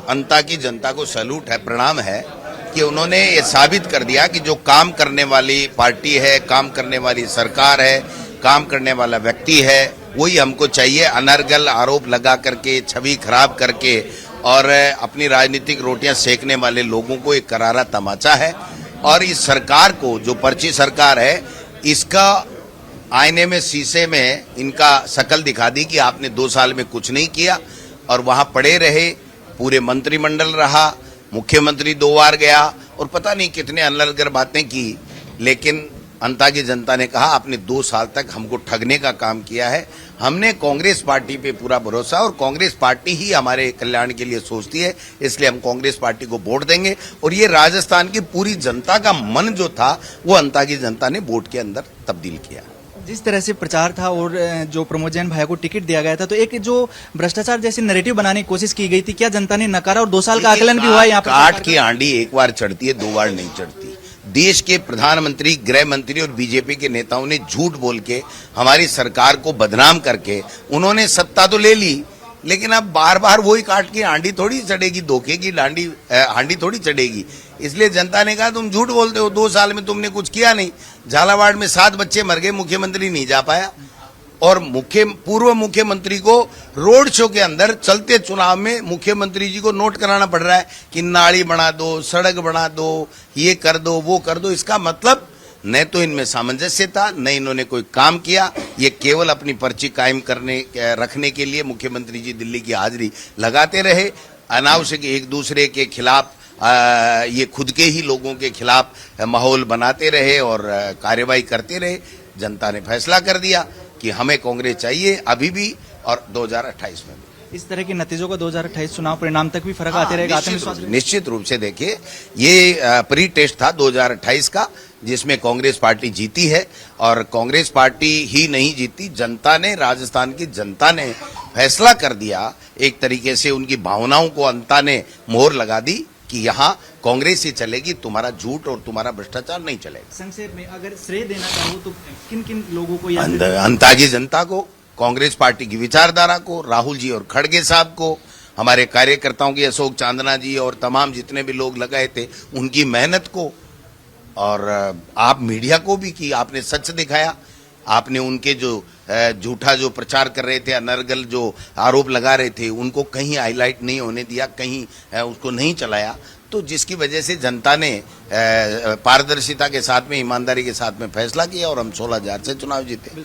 अंता की जनता को सैल्यूट है, प्रणाम है कि उन्होंने ये साबित कर दिया कि जो काम करने वाली पार्टी है, काम करने वाली सरकार है, काम करने वाला व्यक्ति है, वही हमको चाहिए। अनर्गल आरोप लगा करके, छवि खराब करके और अपनी राजनीतिक रोटियां सेकने वाले लोगों को एक करारा तमाचा है। और इस सरकार को, जो पर्ची सरकार है, इसका आईने में, शीशे में इनका शकल दिखा दी कि आपने 2 साल में कुछ नहीं किया और वहां पड़े रहे। पूरे मंत्रिमंडल रहा, मुख्यमंत्री 2 बार गया और पता नहीं कितने अनर्गल बातें की, लेकिन अंता की जनता ने कहा आपने 2 साल तक हमको ठगने का काम किया है। हमने कांग्रेस पार्टी पे पूरा भरोसा और कांग्रेस पार्टी ही हमारे कल्याण के लिए सोचती है, इसलिए हम कांग्रेस पार्टी को वोट देंगे। और ये राजस्थान की पूरी जनता का मन जो था वो अंता की जनता ने वोट के अंदर तब्दील किया। जिस तरह से प्रचार था और जो प्रमोद जैन भाई को टिकट दिया गया था, तो एक जो भ्रष्टाचार जैसी नैरेटिव बनाने की कोशिश की गई थी, क्या जनता ने नकारा और 2 साल का आकलन भी हुआ है? यहाँ पर काट की आंडी एक बार चढ़ती है, 2 बार नहीं चढ़ती। देश के प्रधानमंत्री, गृह मंत्री और बीजेपी के नेताओं ने झूठ बोल के हमारी सरकार को बदनाम करके उन्होंने सत्ता तो ले ली, लेकिन अब बार बार वही काट की हांडी थोड़ी चढ़ेगी, धोखे की हांडी थोड़ी चढ़ेगी। इसलिए जनता ने कहा तुम झूठ बोलते हो, 2 साल में तुमने कुछ किया नहीं। झालावाड़ में 7 बच्चे मर गए, मुख्यमंत्री नहीं जा पाया और पूर्व मुख्यमंत्री को रोड शो के अंदर चलते चुनाव में मुख्यमंत्री जी को नोट कराना पड़ रहा है कि नाली बना दो, सड़क बना दो, ये कर दो, वो कर दो। इसका मतलब न तो इनमें सामंजस्य था, न इन्होंने कोई काम किया। ये केवल अपनी पर्ची कायम रखने के लिए मुख्यमंत्री जी दिल्ली की हाजिरी लगाते रहे। अनावश्यक एक दूसरे के खिलाफ, ये खुद के ही लोगों के खिलाफ माहौल बनाते रहे और कार्यवाही करते रहे। जनता ने फैसला कर दिया कि हमें कांग्रेस चाहिए अभी भी और 2028 में भी। इस तरह के नतीजों का 2028 चुनाव परिणाम तक भी फर्क आते रहेगा? निश्चित रूप से देखिए, ये प्री टेस्ट था 2028 का, जिसमें कांग्रेस पार्टी जीती है। और कांग्रेस पार्टी ही नहीं जीती, जनता ने, राजस्थान की जनता ने फैसला कर दिया। एक तरीके से उनकी भावनाओं को अंता ने मोहर लगा दी कि यहाँ कांग्रेस ही चलेगी, तुम्हारा झूठ और तुम्हारा भ्रष्टाचार नहीं चलेगा। संक्षेप में अगर श्रेय देना चाहो तो किन किन लोगों को? अंता की जनता को, कांग्रेस पार्टी की विचारधारा को, राहुल जी और खड़गे साहब को, हमारे कार्यकर्ताओं की, अशोक चांदना जी और तमाम जितने भी लोग लगाए थे उनकी मेहनत को, और आप मीडिया को भी कि आपने सच दिखाया। आपने उनके जो झूठा जो प्रचार कर रहे थे, अनर्गल जो आरोप लगा रहे थे, उनको कहीं हाईलाइट नहीं होने दिया, कहीं उसको नहीं चलाया। तो जिसकी वजह से जनता ने पारदर्शिता के साथ में, ईमानदारी के साथ में फैसला किया और हम 16,000 से चुनाव जीते।